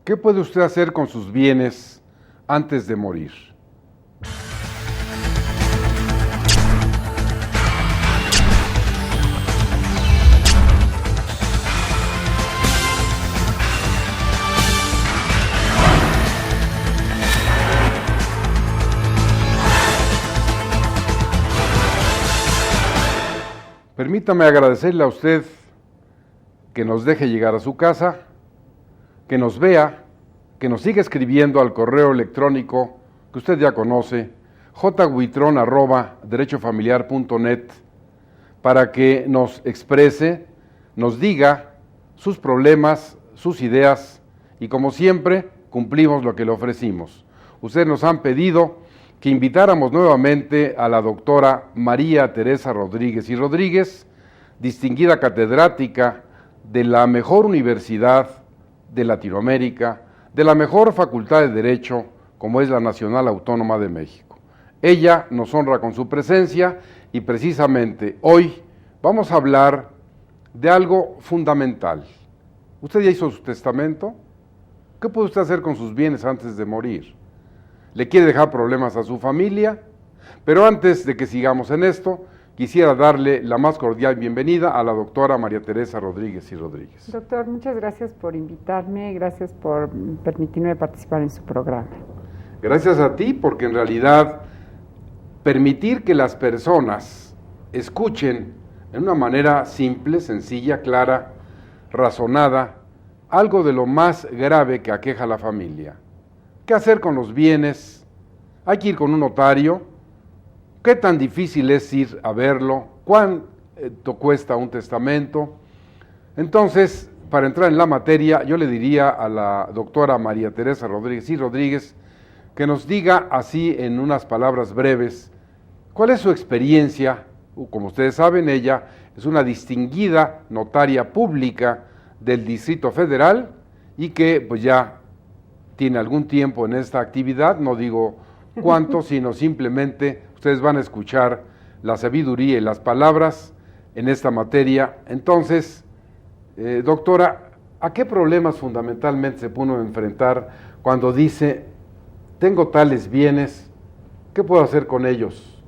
¿Qué puede usted hacer con sus bienes antes de morir? Permítame agradecerle a usted que nos deje llegar a su casa, que nos vea, que nos siga escribiendo al correo electrónico que usted ya conoce, jhuitron@derechofamiliar.net, para que nos exprese, nos diga sus problemas, sus ideas, y como siempre, cumplimos lo que le ofrecimos. Ustedes nos han pedido que invitáramos nuevamente a la doctora María Teresa Rodríguez y Rodríguez, distinguida catedrática de la mejor universidad de Latinoamérica, de la mejor facultad de Derecho, como es la Nacional Autónoma de México. Ella nos honra con su presencia y precisamente hoy vamos a hablar de algo fundamental. ¿Usted ya hizo su testamento? ¿Qué puede usted hacer con sus bienes antes de morir? ¿Le quiere dejar problemas a su familia? Pero antes de que sigamos en esto, quisiera darle la más cordial bienvenida a la doctora María Teresa Rodríguez y Rodríguez. Doctor, muchas gracias por invitarme, gracias por permitirme participar en su programa. Gracias a ti, porque en realidad permitir que las personas escuchen de una manera simple, sencilla, clara, razonada, algo de lo más grave que aqueja a la familia. ¿Qué hacer con los bienes? ¿Hay que ir con un notario? ¿Qué tan difícil es ir a verlo? ¿Cuánto cuesta un testamento? Entonces, para entrar en la materia, yo le diría a la doctora María Teresa Rodríguez y Rodríguez que nos diga así en unas palabras breves, ¿cuál es su experiencia? Como ustedes saben, ella es una distinguida notaria pública del Distrito Federal y que pues ya tiene algún tiempo en esta actividad, no digo cuánto, sino simplemente ustedes van a escuchar la sabiduría y las palabras en esta materia. Entonces, doctora, ¿a qué problemas fundamentalmente se puede enfrentar cuando dice, tengo tales bienes, qué puedo hacer con ellos?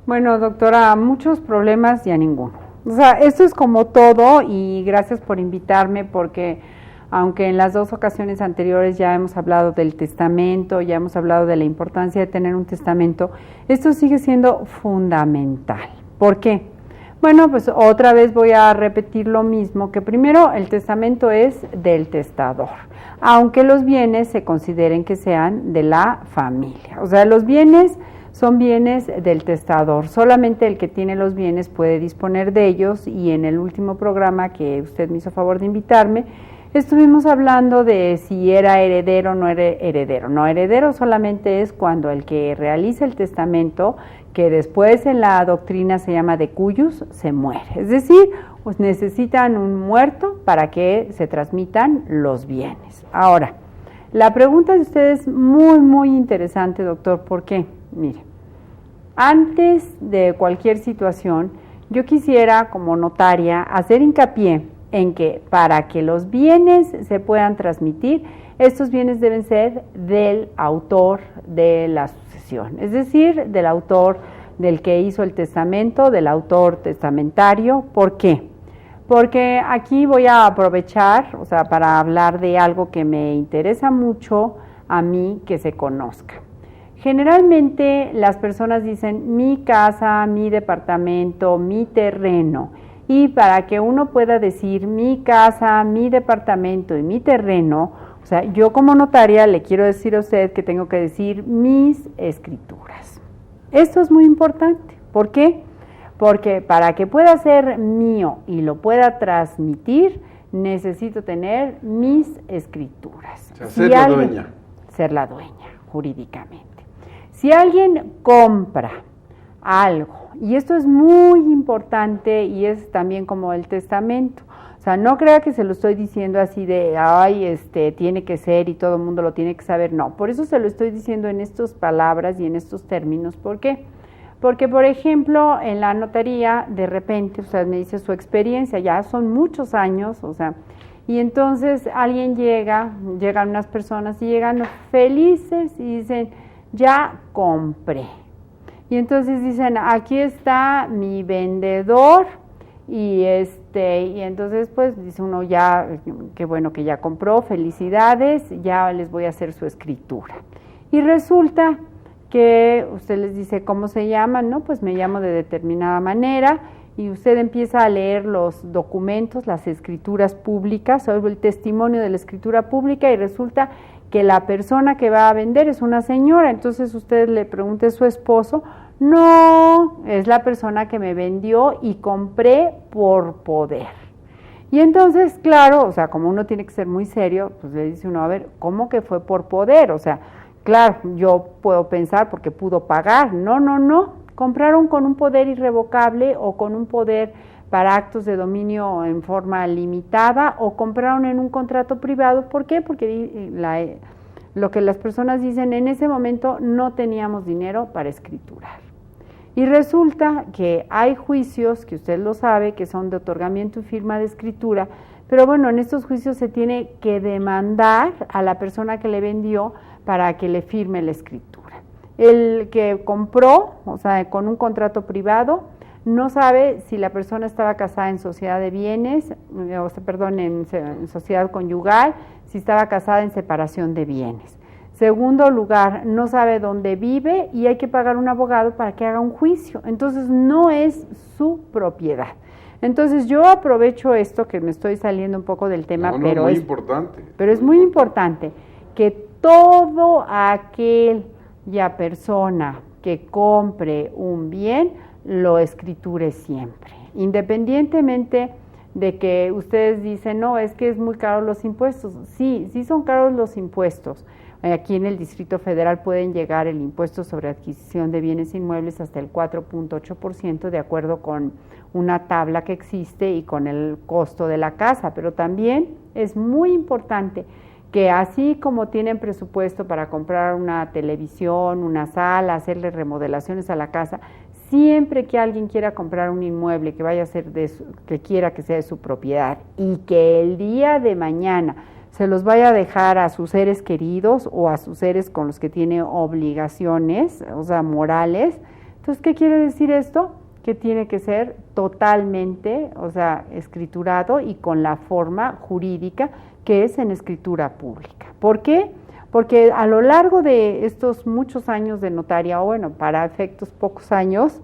Bueno, doctora, muchos problemas y a ninguno. O sea, esto es como todo y gracias por invitarme porque aunque en las dos ocasiones anteriores ya hemos hablado del testamento, ya hemos hablado de la importancia de tener un testamento, esto sigue siendo fundamental. ¿Por qué? Bueno, pues otra vez voy a repetir lo mismo, que primero el testamento es del testador, aunque los bienes se consideren que sean de la familia. O sea, los bienes son bienes del testador, solamente el que tiene los bienes puede disponer de ellos y en el último programa que usted me hizo favor de invitarme, estuvimos hablando de si era heredero o no era heredero. No, heredero solamente es cuando el que realiza el testamento, que después en la doctrina se llama de cuyus, se muere. Es decir, pues necesitan un muerto para que se transmitan los bienes. Ahora, la pregunta de usted es muy, muy interesante, doctor. ¿Por qué? Mire, antes de cualquier situación, yo quisiera como notaria hacer hincapié en que para que los bienes se puedan transmitir, estos bienes deben ser del autor de la sucesión, es decir, del autor del que hizo el testamento, del autor testamentario. ¿Por qué? Porque aquí voy a aprovechar, o sea, para hablar de algo que me interesa mucho a mí que se conozca. Generalmente las personas dicen mi casa, mi departamento, mi terreno. Y para que uno pueda decir mi casa, mi departamento y mi terreno, o sea, yo como notaria le quiero decir a usted que tengo que decir mis escrituras. Esto es muy importante. ¿Por qué? Porque para que pueda ser mío y lo pueda transmitir, necesito tener mis escrituras. O sea, ser la dueña. Ser la dueña, jurídicamente. Si alguien compra algo, y esto es muy importante y es también como el testamento, o sea, no crea que se lo estoy diciendo así de, ay, tiene que ser y todo el mundo lo tiene que saber, no, por eso se lo estoy diciendo en estas palabras y en estos términos. ¿Por qué? Porque, por ejemplo, en la notaría, de repente, usted me dice su experiencia, ya son muchos años, o sea, Y entonces llegan unas personas y llegan felices y dicen, ya compré. Y entonces dicen, aquí está mi vendedor, y entonces pues dice uno, ya, qué bueno que ya compró, felicidades, ya les voy a hacer su escritura. Y resulta que usted les dice cómo se llaman, ¿no? Pues me llamo de determinada manera, y usted empieza a leer los documentos, las escrituras públicas, o el testimonio de la escritura pública, y resulta que la persona que va a vender es una señora. Entonces usted le pregunta a su esposo, no, es la persona que me vendió y compré por poder. Y entonces, claro, o sea, como uno tiene que ser muy serio, pues le dice uno, a ver, ¿cómo que fue por poder? O sea, claro, yo puedo pensar porque pudo pagar. No, compraron con un poder irrevocable o con un poder para actos de dominio en forma limitada, o compraron en un contrato privado. ¿Por qué? Porque lo que las personas dicen, en ese momento no teníamos dinero para escriturar. Y resulta que hay juicios, que usted lo sabe, que son de otorgamiento y firma de escritura, pero bueno, en estos juicios se tiene que demandar a la persona que le vendió para que le firme la escritura. El que compró, o sea, con un contrato privado, no sabe si la persona estaba casada en sociedad de bienes, en sociedad conyugal, si estaba casada en separación de bienes. Segundo lugar, no sabe dónde vive y hay que pagar un abogado para que haga un juicio. Entonces, no es su propiedad. Entonces, yo aprovecho esto, que me estoy saliendo un poco del tema, pero es muy importante. Pero es muy importante que todo aquella persona que compre un bien lo escriture siempre, independientemente de que ustedes dicen, no, es que es muy caro los impuestos. Sí son caros los impuestos. Aquí en el Distrito Federal pueden llegar el impuesto sobre adquisición de bienes inmuebles hasta el 4.8%, de acuerdo con una tabla que existe y con el costo de la casa. Pero también es muy importante que, así como tienen presupuesto para comprar una televisión, una sala, hacerle remodelaciones a la casa, siempre que alguien quiera comprar un inmueble que vaya a ser que quiera que sea de su propiedad y que el día de mañana se los vaya a dejar a sus seres queridos o a sus seres con los que tiene obligaciones, o sea, morales. Entonces, ¿qué quiere decir esto? Que tiene que ser totalmente, o sea, escriturado y con la forma jurídica que es en escritura pública. ¿Por qué? Porque a lo largo de estos muchos años de notaria, o bueno, para efectos pocos años,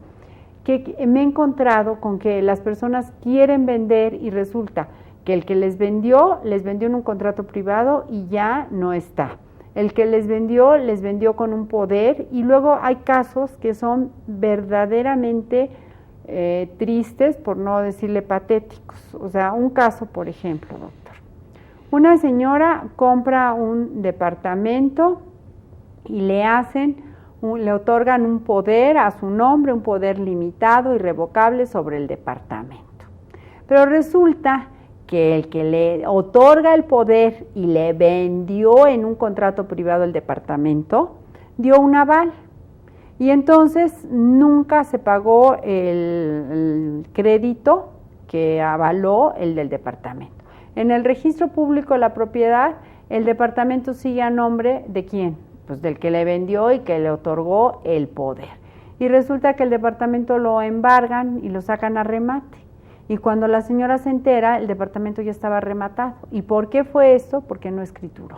que me he encontrado con que las personas quieren vender y resulta que el que les vendió en un contrato privado y ya no está. El que les vendió con un poder, y luego hay casos que son verdaderamente tristes, por no decirle patéticos. O sea, un caso, por ejemplo, doctor. Una señora compra un departamento y le otorgan un poder a su nombre, un poder limitado, irrevocable sobre el departamento. Pero resulta que el que le otorga el poder y le vendió en un contrato privado el departamento, dio un aval. Y entonces nunca se pagó el crédito que avaló el del departamento. En el registro público de la propiedad, el departamento sigue a nombre ¿de quién? Pues del que le vendió y que le otorgó el poder. Y resulta que el departamento lo embargan y lo sacan a remate. Y cuando la señora se entera, el departamento ya estaba rematado. ¿Y por qué fue esto? Porque no escrituró.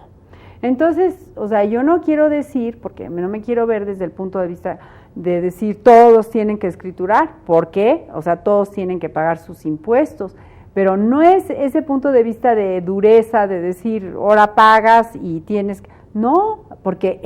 Entonces, o sea, yo no quiero decir, porque no me quiero ver desde el punto de vista de decir todos tienen que escriturar. ¿Por qué? O sea, todos tienen que pagar sus impuestos. Pero no es ese punto de vista de dureza, de decir, ahora pagas y tienes que... No, porque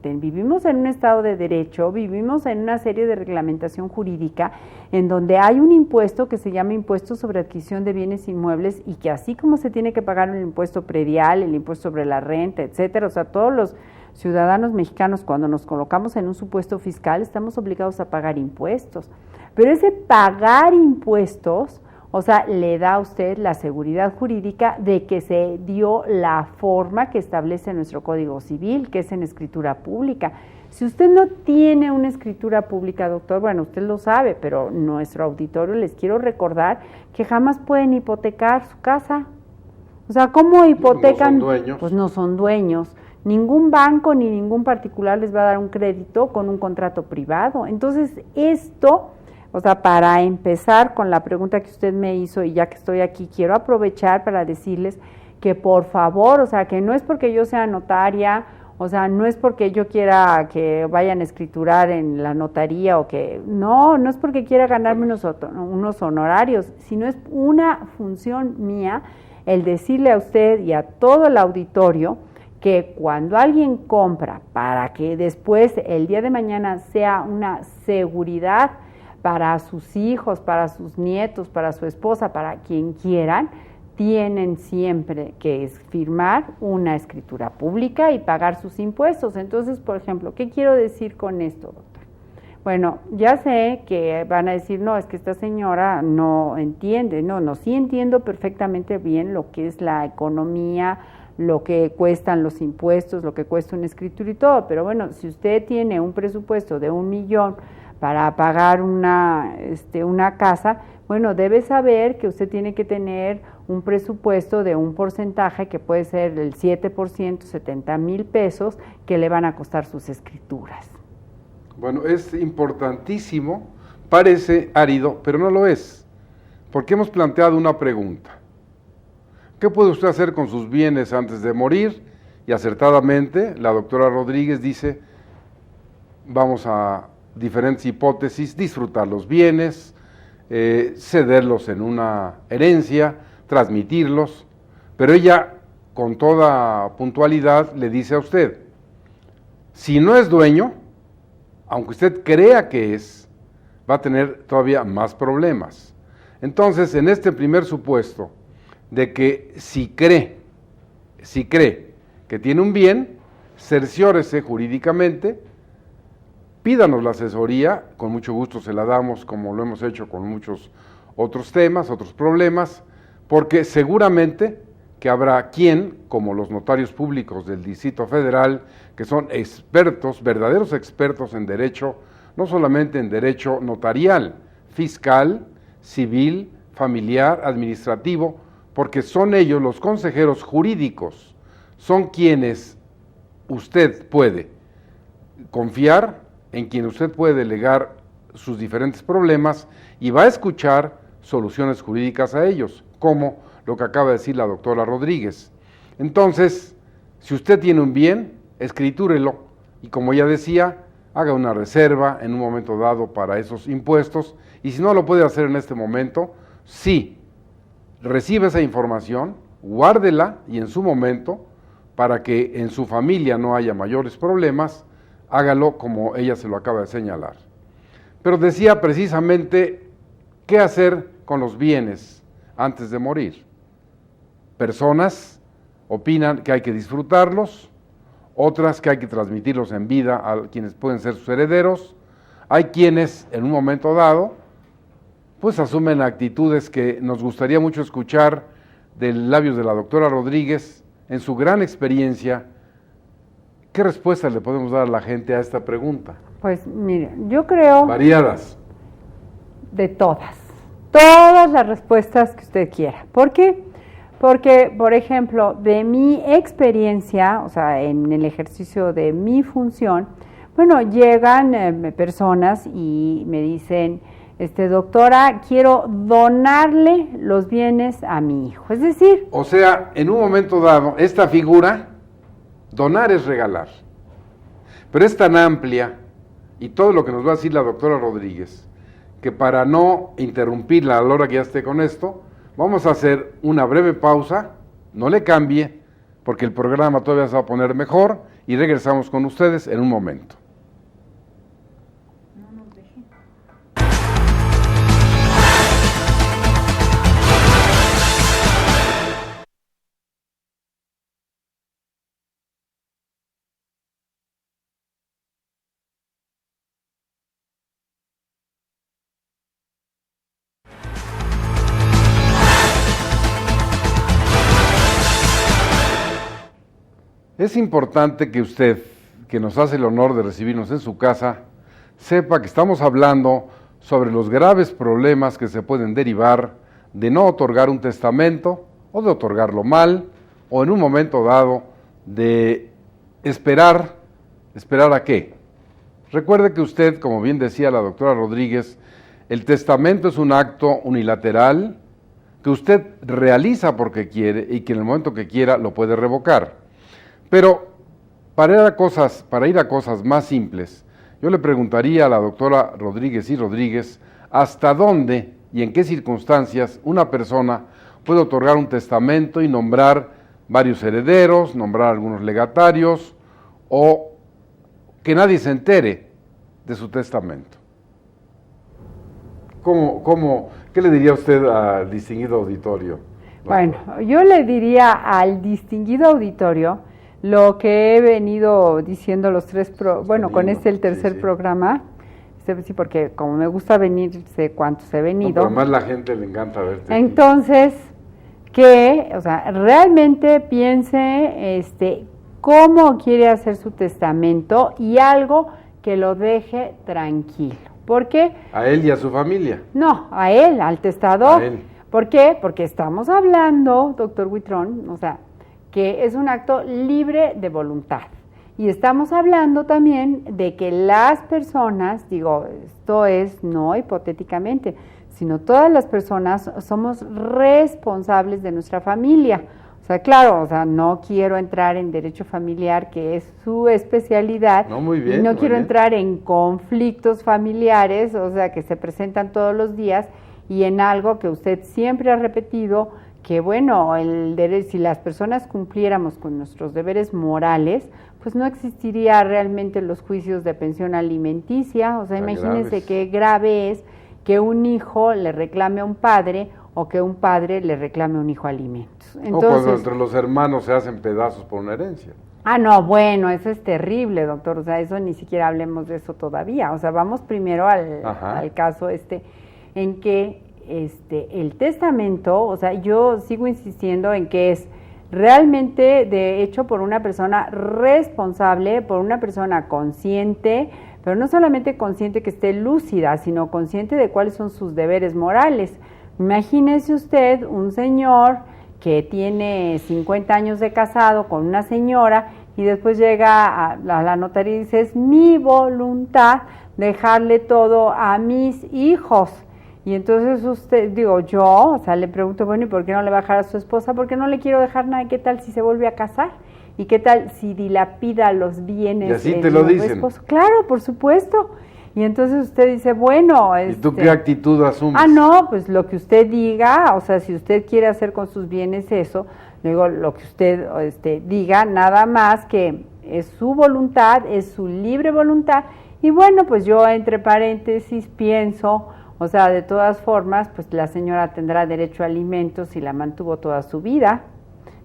vivimos en un estado de derecho, vivimos en una serie de reglamentación jurídica en donde hay un impuesto que se llama impuesto sobre adquisición de bienes inmuebles, y que así como se tiene que pagar el impuesto predial, el impuesto sobre la renta, etcétera, o sea, todos los ciudadanos mexicanos, cuando nos colocamos en un supuesto fiscal, estamos obligados a pagar impuestos. Pero ese pagar impuestos, o sea, le da a usted la seguridad jurídica de que se dio la forma que establece nuestro Código Civil, que es en escritura pública. Si usted no tiene una escritura pública, doctor, bueno, usted lo sabe, pero nuestro auditorio les quiero recordar que jamás pueden hipotecar su casa. O sea, ¿cómo hipotecan? No son dueños. Pues no son dueños. Ningún banco ni ningún particular les va a dar un crédito con un contrato privado. Entonces, esto, o sea, para empezar con la pregunta que usted me hizo, y ya que estoy aquí, quiero aprovechar para decirles que por favor, o sea, que no es porque yo sea notaria, o sea, no es porque yo quiera que vayan a escriturar en la notaría o que, no es porque quiera ganarme unos honorarios, sino es una función mía el decirle a usted y a todo el auditorio que cuando alguien compra para que después el día de mañana sea una seguridad para sus hijos, para sus nietos, para su esposa, para quien quieran, tienen siempre que firmar una escritura pública y pagar sus impuestos. Entonces, por ejemplo, ¿qué quiero decir con esto, doctor? Bueno, ya sé que van a decir, no, es que esta señora no entiende. No, sí entiendo perfectamente bien lo que es la economía, lo que cuestan los impuestos, lo que cuesta una escritura y todo, pero bueno, si usted tiene un presupuesto de 1 millón para pagar una casa, bueno, debe saber que usted tiene que tener un presupuesto de un porcentaje que puede ser el 7%, 70,000 pesos, que le van a costar sus escrituras. Bueno, es importantísimo, parece árido, pero no lo es, porque hemos planteado una pregunta. ¿Qué puede usted hacer con sus bienes antes de morir? Y acertadamente, la doctora Rodríguez dice, vamos a diferentes hipótesis, disfrutar los bienes, cederlos en una herencia, transmitirlos, pero ella, con toda puntualidad, le dice a usted, si no es dueño, aunque usted crea que es, va a tener todavía más problemas. Entonces, en este primer supuesto, de que si cree que tiene un bien, cerciórese jurídicamente, pídanos la asesoría, con mucho gusto se la damos, como lo hemos hecho con muchos otros temas, otros problemas, porque seguramente que habrá quien, como los notarios públicos del Distrito Federal, que son expertos, verdaderos expertos en derecho, no solamente en derecho notarial, fiscal, civil, familiar, administrativo, porque son ellos los consejeros jurídicos, son quienes usted puede confiar, en quien usted puede delegar sus diferentes problemas y va a escuchar soluciones jurídicas a ellos, como lo que acaba de decir la doctora Rodríguez. Entonces, si usted tiene un bien, escritúrelo y, como ya decía, haga una reserva en un momento dado para esos impuestos, y si no lo puede hacer en este momento, sí, recibe esa información, guárdela y en su momento, para que en su familia no haya mayores problemas, hágalo como ella se lo acaba de señalar. Pero decía precisamente qué hacer con los bienes antes de morir. Personas opinan que hay que disfrutarlos, otras que hay que transmitirlos en vida a quienes pueden ser sus herederos. Hay quienes en un momento dado pues asumen actitudes que nos gustaría mucho escuchar de labios de la doctora Rodríguez en su gran experiencia. ¿Qué respuesta le podemos dar a la gente a esta pregunta? Pues mire, yo creo... Variadas. De todas las respuestas que usted quiera. ¿Por qué? Porque, por ejemplo, de mi experiencia, o sea, en el ejercicio de mi función, bueno, llegan personas y me dicen, doctora, quiero donarle los bienes a mi hijo. Es decir... O sea, en un momento dado, esta figura, donar es regalar. Pero es tan amplia, y todo lo que nos va a decir la doctora Rodríguez, que para no interrumpirla a la hora que ya esté con esto, vamos a hacer una breve pausa, no le cambie, porque el programa todavía se va a poner mejor, y regresamos con ustedes en un momento. Es importante que usted, que nos hace el honor de recibirnos en su casa, sepa que estamos hablando sobre los graves problemas que se pueden derivar de no otorgar un testamento o de otorgarlo mal, o en un momento dado de ¿esperar a qué? Recuerde que usted, como bien decía la doctora Rodríguez, el testamento es un acto unilateral que usted realiza porque quiere y que en el momento que quiera lo puede revocar. Pero para ir a cosas más simples, yo le preguntaría a la doctora Rodríguez y Rodríguez hasta dónde y en qué circunstancias una persona puede otorgar un testamento y nombrar varios herederos, nombrar algunos legatarios o que nadie se entere de su testamento. ¿Qué le diría usted al distinguido auditorio? Bueno, yo le diría al distinguido auditorio lo que he venido diciendo con el tercer programa, sí, porque como me gusta venir, sé cuántos he venido. Pero además la gente le encanta verte. Entonces, realmente piense cómo quiere hacer su testamento y algo que lo deje tranquilo. ¿Por qué? ¿A él y a su familia? No, a él, al testador. A él. ¿Por qué? Porque estamos hablando, doctor Huitrón, que es un acto libre de voluntad. Y estamos hablando también de que las personas, esto es no hipotéticamente, sino todas las personas somos responsables de nuestra familia. No quiero entrar en derecho familiar, que es su especialidad. No, muy bien. Y no quiero entrar en conflictos familiares, que se presentan todos los días, y en algo que usted siempre ha repetido, que si las personas cumpliéramos con nuestros deberes morales, pues no existiría realmente los juicios de pensión alimenticia. Imagínense qué grave es que un hijo le reclame a un padre o que un padre le reclame a un hijo alimentos. Entonces, cuando entre los hermanos se hacen pedazos por una herencia. Eso es terrible, doctor. Eso ni siquiera hablemos de eso todavía. Vamos primero al caso en que el testamento, yo sigo insistiendo en que es realmente hecho por una persona responsable, por una persona consciente, pero no solamente consciente que esté lúcida, sino consciente de cuáles son sus deberes morales. Imagínese usted un señor que tiene 50 años de casado con una señora y después llega a la notaría y dice, es mi voluntad dejarle todo a mis hijos. Y entonces le pregunto, bueno, ¿y por qué no le va a dejar a su esposa? Porque no le quiero dejar nada. ¿Qué tal si se vuelve a casar? ¿Y qué tal si dilapida los bienes? Y así te lo dicen. Esposo? Claro, por supuesto. Y entonces usted dice, ¿Y tú qué actitud asumes? Pues lo que usted diga, si usted quiere hacer con sus bienes eso, lo que usted diga, nada más que es su voluntad, es su libre voluntad. Y pues yo entre paréntesis pienso, de todas formas, pues la señora tendrá derecho a alimentos y la mantuvo toda su vida.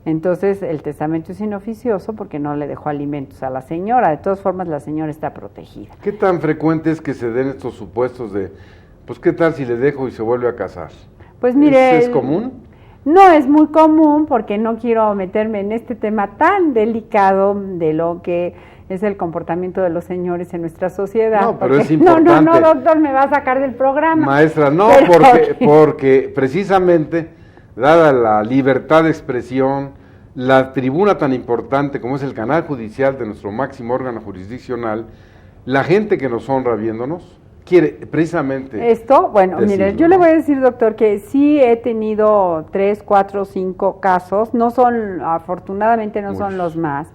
Entonces el testamento es inoficioso porque no le dejó alimentos a la señora. De todas formas, la señora está protegida. ¿Qué tan frecuente es que se den estos supuestos de, qué tal si le dejo y se vuelve a casar? Pues mire... ¿Es común? No es muy común porque no quiero meterme en este tema tan delicado de lo que es el comportamiento de los señores en nuestra sociedad. No, pero es importante. No, doctor, me va a sacar del programa. Maestra, no, porque precisamente, dada la libertad de expresión, la tribuna tan importante como es el canal judicial de nuestro máximo órgano jurisdiccional, la gente que nos honra viéndonos quiere precisamente esto. Mire, yo le voy a decir, doctor, que sí he tenido 3, 4, 5 casos, afortunadamente no son los más,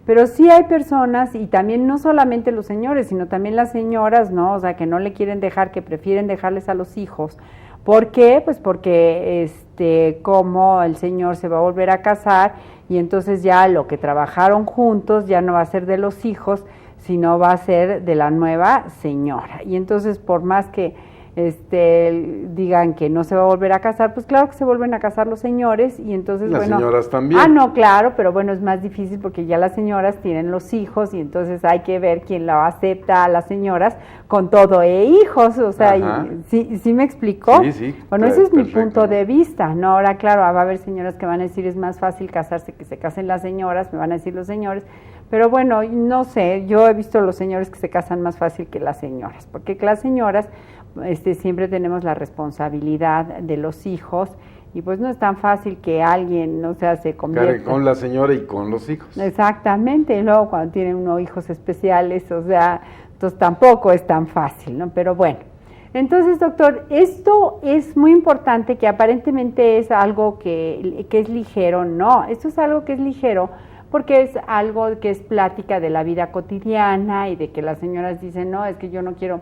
pero sí hay personas, y también no solamente los señores, sino también las señoras, ¿no? Que no le quieren dejar, que prefieren dejarles a los hijos. ¿Por qué? Pues porque como el señor se va a volver a casar y entonces ya lo que trabajaron juntos ya no va a ser de los hijos, sino va a ser de la nueva señora. Y entonces, por más que digan que no se va a volver a casar, pues claro que se vuelven a casar los señores, y entonces, las señoras también. No, claro, pero es más difícil porque ya las señoras tienen los hijos, y entonces hay que ver quién la acepta a las señoras con todo hijos, ¿sí me explicó? Sí. Ese es mi punto de vista, ¿no? Ahora, claro, va a haber señoras que van a decir es más fácil casarse que se casen las señoras, me van a decir los señores, pero no sé, yo he visto los señores que se casan más fácil que las señoras, porque las señoras siempre tenemos la responsabilidad de los hijos, Y pues no es tan fácil que alguien, o sea, se convierta. Con la señora y con los hijos. Exactamente, y luego cuando tienen unos hijos especiales, o sea, entonces tampoco es tan fácil, ¿no? Pero bueno, entonces, doctor, esto es muy importante, que aparentemente es algo que es ligero. No, esto es algo que es ligero porque es algo que es plática de la vida cotidiana y de que las señoras dicen, no, es que yo no quiero,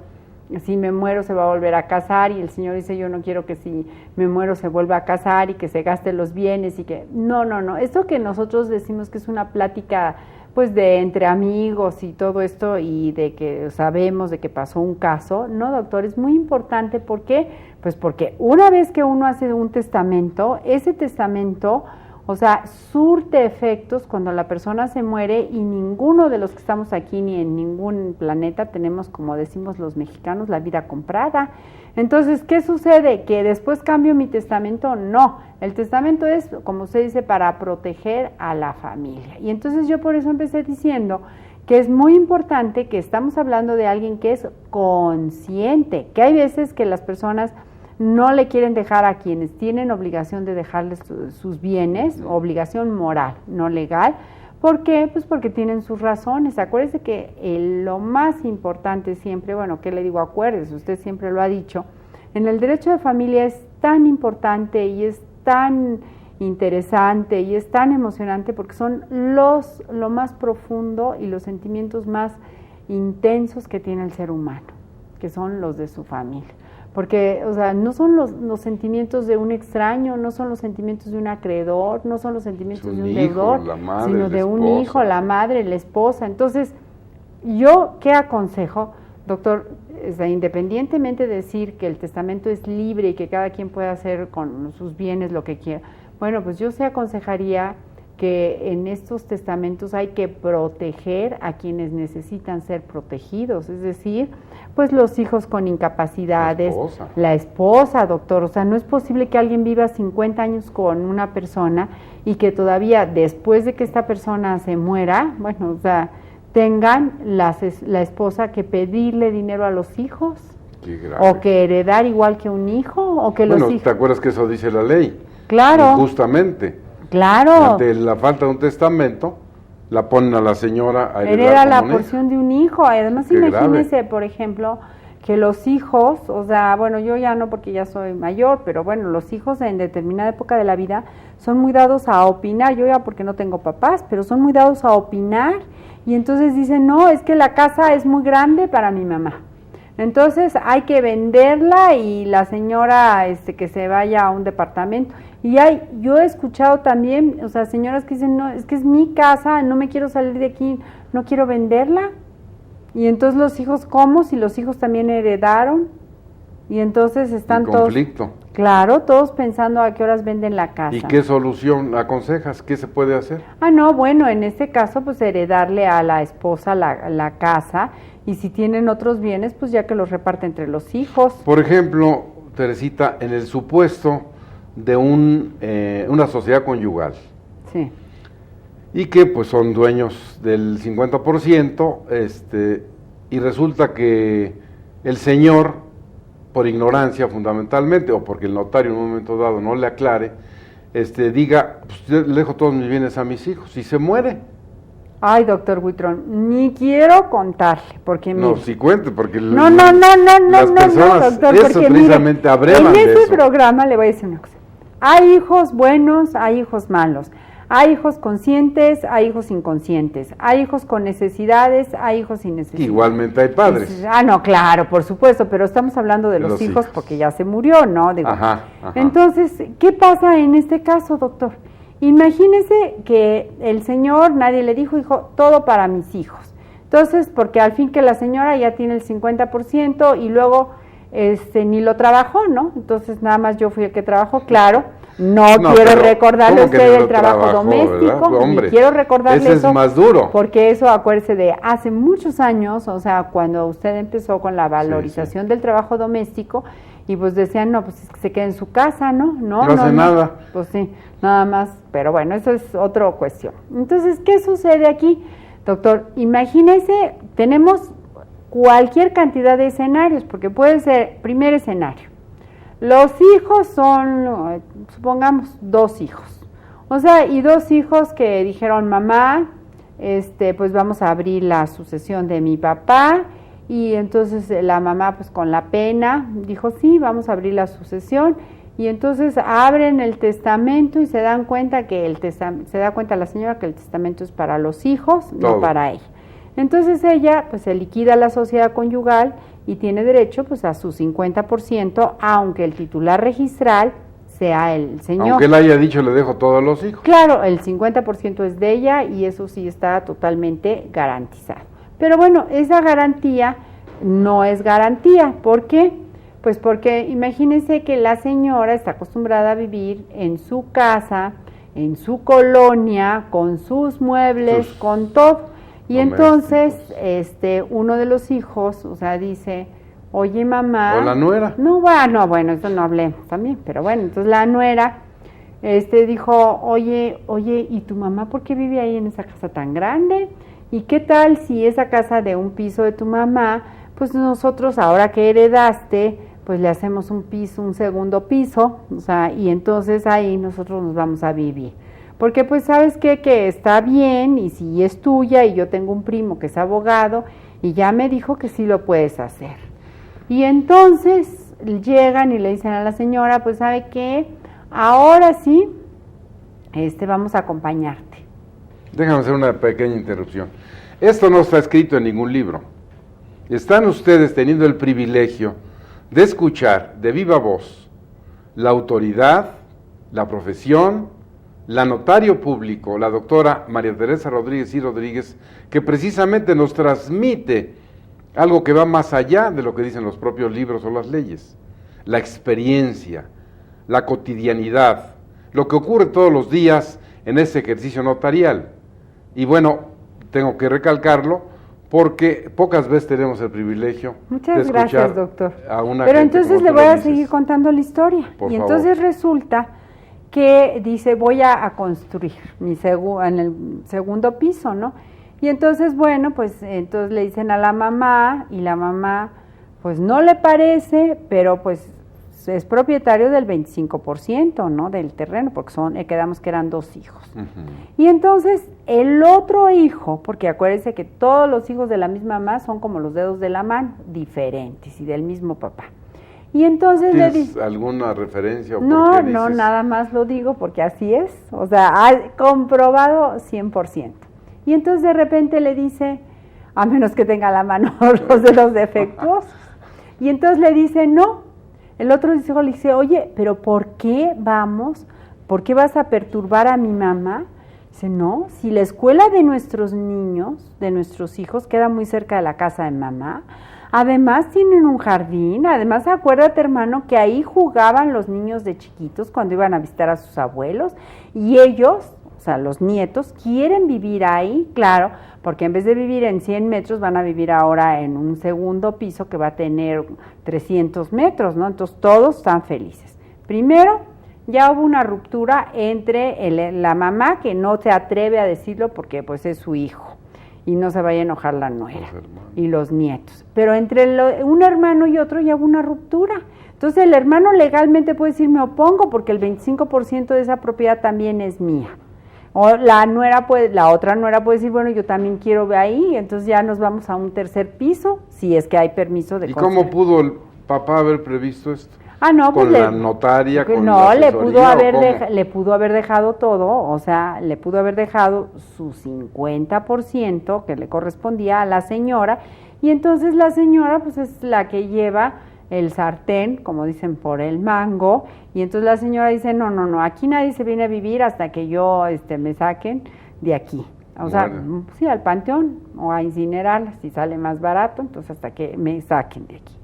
si me muero se va a volver a casar, y el señor dice, yo no quiero que si me muero se vuelva a casar y que se gaste los bienes y que... No, esto que nosotros decimos que es una plática pues de entre amigos y todo esto, y de que sabemos de que pasó un caso, no, doctor, es muy importante. ¿Por qué? Pues porque una vez que uno hace un testamento, ese testamento, o sea, surte efectos cuando la persona se muere, y ninguno de los que estamos aquí ni en ningún planeta tenemos, como decimos los mexicanos, la vida comprada. Entonces, ¿qué sucede? ¿Que después cambio mi testamento? No, el testamento es, como usted dice, para proteger a la familia. Y entonces yo por eso empecé diciendo que es muy importante, que estamos hablando de alguien que es consciente, que hay veces que las personas no le quieren dejar a quienes tienen obligación de dejarles sus bienes, obligación moral, no legal. ¿Por qué? Pues porque tienen sus razones. Acuérdese que lo más importante siempre, bueno, ¿qué le digo? Acuérdese, usted siempre lo ha dicho, en el derecho de familia es tan importante y es tan interesante y es tan emocionante porque son lo más profundo y los sentimientos más intensos que tiene el ser humano, que son los de su familia. Porque, o sea, no son los sentimientos de un extraño, no son los sentimientos de un acreedor, no son los sentimientos de un deudor, sino de un hijo, la madre, la esposa. Entonces, ¿yo qué aconsejo, doctor? O sea, independientemente de decir que el testamento es libre y que cada quien puede hacer con sus bienes lo que quiera, bueno, pues yo sí aconsejaría que en estos testamentos hay que proteger a quienes necesitan ser protegidos, es decir, pues los hijos con incapacidades, la esposa, doctor. O sea, no es posible que alguien viva 50 años con una persona y que todavía después de que esta persona se muera, bueno, o sea, tengan la esposa que pedirle dinero a los hijos, o que heredar igual que un hijo, o que los hijos... Bueno, ¿te acuerdas que eso dice la ley? Claro. Justamente. Claro. Ante la falta de un testamento, la ponen a la señora a hereda la porción de un hijo. Además, imagínese, por ejemplo, que los hijos, o sea, bueno, yo ya no porque ya soy mayor, pero bueno, los hijos en determinada época de la vida son muy dados a opinar. Yo ya porque no tengo papás, pero son muy dados a opinar, y entonces dicen, no, es que la casa es muy grande para mi mamá, entonces hay que venderla y la señora que se vaya a un departamento. Y yo he escuchado también, o sea, señoras que dicen, no, es que es mi casa, no me quiero salir de aquí, no quiero venderla. Y entonces los hijos, ¿cómo? Si los hijos también heredaron. Y entonces están todos... conflicto. Claro, todos pensando a qué horas venden la casa. ¿Y qué solución aconsejas? ¿Qué se puede hacer? No, bueno, en este caso, pues heredarle a la esposa la casa, y si tienen otros bienes, pues ya que los reparte entre los hijos. Por ejemplo, Teresita, en el supuesto de una sociedad conyugal. Sí. Y que pues son dueños del 50%, y resulta que el señor, por ignorancia fundamentalmente, o porque el notario en un momento dado no le aclare, diga, pues yo le dejo todos mis bienes a mis hijos, y se muere. Ay, doctor Buitrón, ni quiero contarle, porque no, si cuente, porque no, personas, doctor, eso porque precisamente abrevan de eso. En este programa le voy a decir una cosa, hay hijos buenos, hay hijos malos, hay hijos conscientes, hay hijos inconscientes, hay hijos con necesidades, hay hijos sin necesidades. Igualmente hay padres. No, claro, por supuesto, pero estamos hablando de los hijos porque ya se murió, ¿no? Digo, ajá. Entonces, ¿qué pasa en este caso, doctor? Imagínese que el señor, nadie le dijo, todo para mis hijos. Entonces, porque al fin que la señora ya tiene el 50% y luego ni lo trabajó, ¿no? Entonces, nada más yo fui el que trabajó, claro. No quiero recordarle a usted el trabajo doméstico, hombre, quiero recordarle eso. Es más duro. Porque eso, acuérdese de hace muchos años, o sea, cuando usted empezó con la valorización del trabajo doméstico, y pues decían, no, pues es que se queda en su casa, ¿no? No hace nada. Pues sí, nada más, pero bueno, eso es otra cuestión. Entonces, ¿qué sucede aquí, doctor? Imagínese, tenemos cualquier cantidad de escenarios, porque puede ser, primer escenario, Los hijos son, supongamos, 2 hijos. O sea, y 2 hijos que dijeron, mamá, pues vamos a abrir la sucesión de mi papá. Y entonces la mamá, pues con la pena, dijo, sí, vamos a abrir la sucesión. Y entonces abren el testamento y se dan cuenta que se da cuenta la señora que el testamento es para los hijos, no para ella. Entonces ella, pues se liquida la sociedad conyugal y tiene derecho, pues a su 50%, aunque el titular registral sea el señor. Aunque él haya dicho, le dejo todos los hijos. Claro, el 50% es de ella y eso sí está totalmente garantizado. Pero bueno, esa garantía no es garantía. ¿Por qué? Pues porque imagínense que la señora está acostumbrada a vivir en su casa, en su colonia, con sus muebles, con todo. Y entonces, uno de los hijos, o sea, dice, oye mamá. ¿O la nuera? No, bueno, eso no hablemos también, pero bueno, entonces la nuera, dijo, oye, ¿y tu mamá por qué vive ahí en esa casa tan grande? ¿Y qué tal si esa casa de un piso de tu mamá, pues nosotros ahora que heredaste, pues le hacemos un segundo piso, o sea, y entonces ahí nosotros nos vamos a vivir. Porque pues sabes qué, que está bien y si es tuya y yo tengo un primo que es abogado y ya me dijo que sí lo puedes hacer. Y entonces llegan y le dicen a la señora, pues ¿sabe qué? Ahora sí, vamos a acompañarte. Déjame hacer una pequeña interrupción. Esto no está escrito en ningún libro. Están ustedes teniendo el privilegio de escuchar de viva voz la autoridad, la profesión, la notario público, la doctora María Teresa Rodríguez y Rodríguez, que precisamente nos transmite algo que va más allá de lo que dicen los propios libros o las leyes, la experiencia, la cotidianidad, lo que ocurre todos los días en ese ejercicio notarial. Y bueno, tengo que recalcarlo porque pocas veces tenemos el privilegio de escuchar gracias, doctor. A una Pero gente entonces como le tú voy lo a dices. seguir contando la historia. Por y favor. entonces resulta que dice, voy a construir en el segundo piso, ¿no? Y entonces, bueno, pues entonces le dicen a la mamá y la mamá, pues no le parece, pero pues es propietario del 25%, ¿no? Del terreno, porque quedamos que eran 2 hijos. Uh-huh. Y entonces el otro hijo, porque acuérdense que todos los hijos de la misma mamá son como los dedos de la mano, diferentes y del mismo papá. Y entonces le dice, ¿alguna referencia o no, por qué dices? No, nada más lo digo porque así es, o sea, comprobado 100%. Y entonces de repente le dice, a menos que tenga la mano los dedos defectuosos. Y entonces le dice, no. El otro hijo le dice, oye, pero ¿por qué vas a perturbar a mi mamá? Dice, no, si la escuela de nuestros niños, de nuestros hijos, queda muy cerca de la casa de mamá. Además tienen un jardín, además acuérdate hermano que ahí jugaban los niños de chiquitos cuando iban a visitar a sus abuelos y ellos, o sea los nietos, quieren vivir ahí, claro, porque en vez de vivir en 100 metros van a vivir ahora en un segundo piso que va a tener 300 metros, ¿no? Entonces todos están felices. Primero, ya hubo una ruptura entre la mamá que no se atreve a decirlo porque pues es su hijo. Y no se vaya a enojar la nuera y los nietos. Pero entre un hermano y otro ya hubo una ruptura. Entonces el hermano legalmente puede decir me opongo porque el 25% de esa propiedad también es mía. O la otra nuera puede decir, bueno, yo también quiero ver ahí, entonces ya nos vamos a un tercer piso, si es que hay permiso de construir. ¿Y cómo pudo el papá haber previsto esto? No, pues con la notaria, con no, la asesoría, le pudo haber dejado todo, o sea, le pudo haber dejado su 50% que le correspondía a la señora, y entonces la señora pues es la que lleva el sartén, como dicen, por el mango, y entonces la señora dice, no, aquí nadie se viene a vivir hasta que yo me saquen de aquí. O sea, sí, al panteón o a incinerarla, si sale más barato, entonces hasta que me saquen de aquí.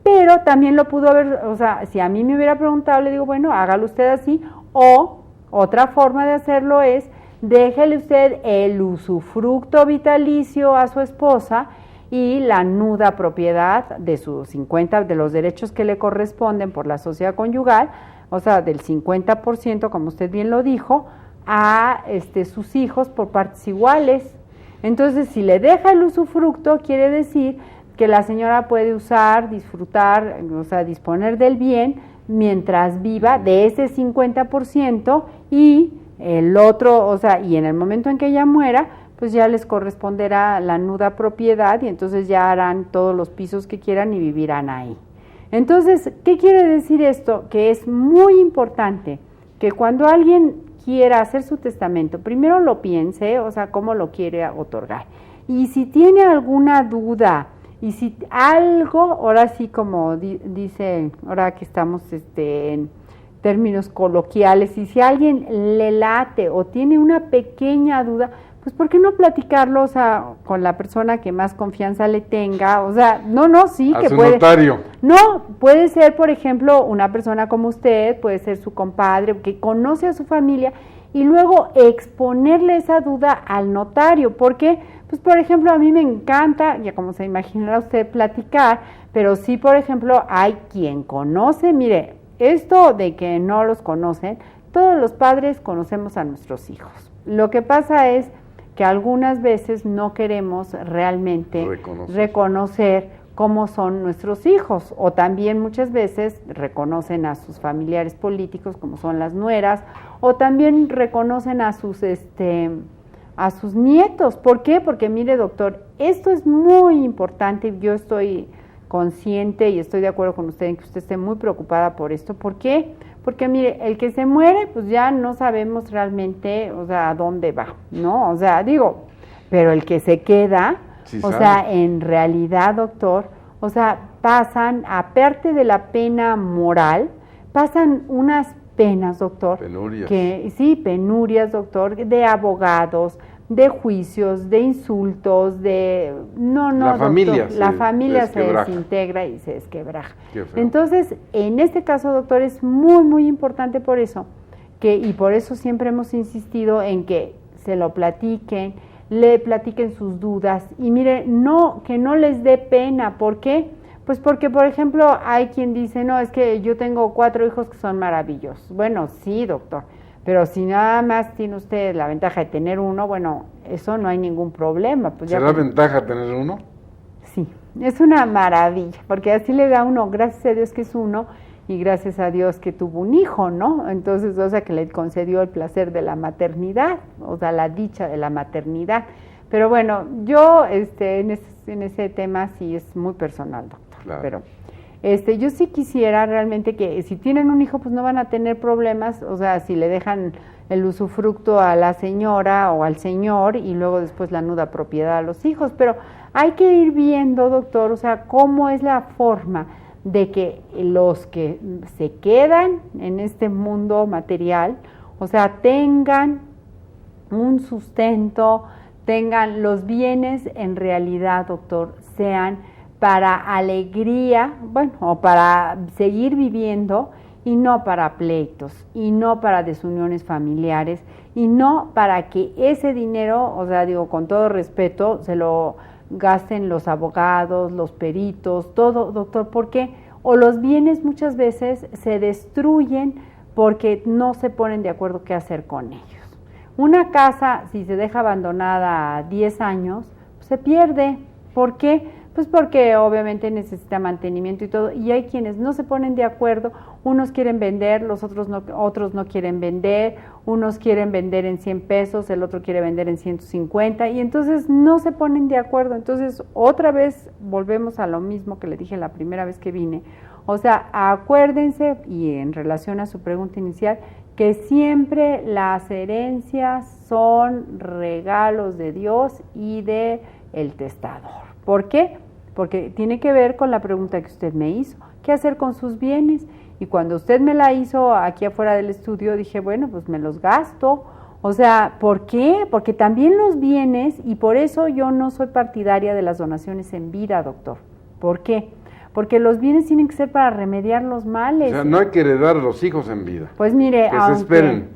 Pero también lo pudo haber, o sea, si a mí me hubiera preguntado, le digo, bueno, hágalo usted así, o otra forma de hacerlo es, déjele usted el usufructo vitalicio a su esposa y la nuda propiedad de sus 50, de los derechos que le corresponden por la sociedad conyugal, o sea, del 50%, como usted bien lo dijo, a sus hijos por partes iguales. Entonces, si le deja el usufructo, quiere decir que la señora puede usar, disfrutar, o sea, disponer del bien mientras viva de ese 50% y el otro, o sea, y en el momento en que ella muera, pues ya les corresponderá la nuda propiedad y entonces ya harán todos los pisos que quieran y vivirán ahí. Entonces, ¿qué quiere decir esto? Que es muy importante que cuando alguien quiera hacer su testamento, primero lo piense, o sea, cómo lo quiere otorgar. Y si tiene alguna duda, y si algo, ahora sí como dice, ahora que estamos en términos coloquiales, y si a alguien le late o tiene una pequeña duda, pues ¿por qué no platicarlo, o sea, con la persona que más confianza le tenga? O sea, sí, a que su puede. Notario. No, puede ser, por ejemplo, una persona como usted, puede ser su compadre, que conoce a su familia, y luego exponerle esa duda al notario. ¿Por qué? Pues, por ejemplo, a mí me encanta, ya como se imaginará usted, platicar, pero sí, por ejemplo, hay quien conoce, mire, esto de que no los conocen, todos los padres conocemos a nuestros hijos. Lo que pasa es que algunas veces no queremos realmente reconocer cómo son nuestros hijos, o también muchas veces reconocen a sus familiares políticos como son las nueras, o también reconocen a sus nietos. ¿Por qué? Porque mire, doctor, esto es muy importante. Yo estoy consciente y estoy de acuerdo con usted en que usted esté muy preocupada por esto. ¿Por qué? Porque mire, el que se muere, pues ya no sabemos realmente, o sea, a dónde va, ¿no? O sea, digo, pero el que se queda, sí, o sea, en realidad, doctor, o sea, pasan, aparte de la pena moral, pasan unas penas, doctor. Penurias. Sí, penurias, doctor, de abogados, de juicios, de insultos, de... No, la doctor, familia la familia se desintegra y se desquebraja. Entonces, en este caso, doctor, es muy, muy importante por eso, y por eso siempre hemos insistido en que se lo platiquen, le platiquen sus dudas, y mire, que no les dé pena. ¿Por qué? Pues porque, por ejemplo, hay quien dice, no, es que yo tengo 4 hijos que son maravillosos. Bueno, sí, doctor, pero si nada más tiene usted la ventaja de tener uno, bueno, eso no hay ningún problema. Pues ¿Será ventaja tener uno? Sí, es una maravilla, porque así le da uno, gracias a Dios que es uno, y gracias a Dios que tuvo un hijo, ¿no? Entonces, o sea, que le concedió el placer de la maternidad, o sea, la dicha de la maternidad. Pero bueno, yo en ese tema sí es muy personal, doctor. Claro. Pero yo sí quisiera realmente que si tienen un hijo, pues no van a tener problemas, o sea, si le dejan el usufructo a la señora o al señor y luego después la nuda propiedad a los hijos, pero hay que ir viendo, doctor, o sea, cómo es la forma de que los que se quedan en este mundo material, o sea, tengan un sustento, tengan los bienes en realidad, doctor, sean para alegría, bueno, o para seguir viviendo, y no para pleitos, y no para desuniones familiares, y no para que ese dinero, o sea, digo, con todo respeto, se lo gasten los abogados, los peritos, todo, doctor. ¿Por qué? O los bienes muchas veces se destruyen porque no se ponen de acuerdo qué hacer con ellos. Una casa, si se deja abandonada a 10 años, pues se pierde. ¿Por qué? Pues porque obviamente necesita mantenimiento y todo, y hay quienes no se ponen de acuerdo, unos quieren vender, los otros no quieren vender, unos quieren vender en 100 pesos, el otro quiere vender en 150, y entonces no se ponen de acuerdo. Entonces otra vez volvemos a lo mismo que le dije la primera vez que vine, o sea, acuérdense, y en relación a su pregunta inicial, que siempre las herencias son regalos de Dios y de el testador. ¿Por qué? Porque tiene que ver con la pregunta que usted me hizo, ¿qué hacer con sus bienes? Y cuando usted me la hizo aquí afuera del estudio, dije, bueno, pues me los gasto. O sea, ¿por qué? Porque también los bienes, y por eso yo no soy partidaria de las donaciones en vida, doctor. ¿Por qué? Porque los bienes tienen que ser para remediar los males. O sea, no hay que heredar a los hijos en vida. Pues mire, que se esperen.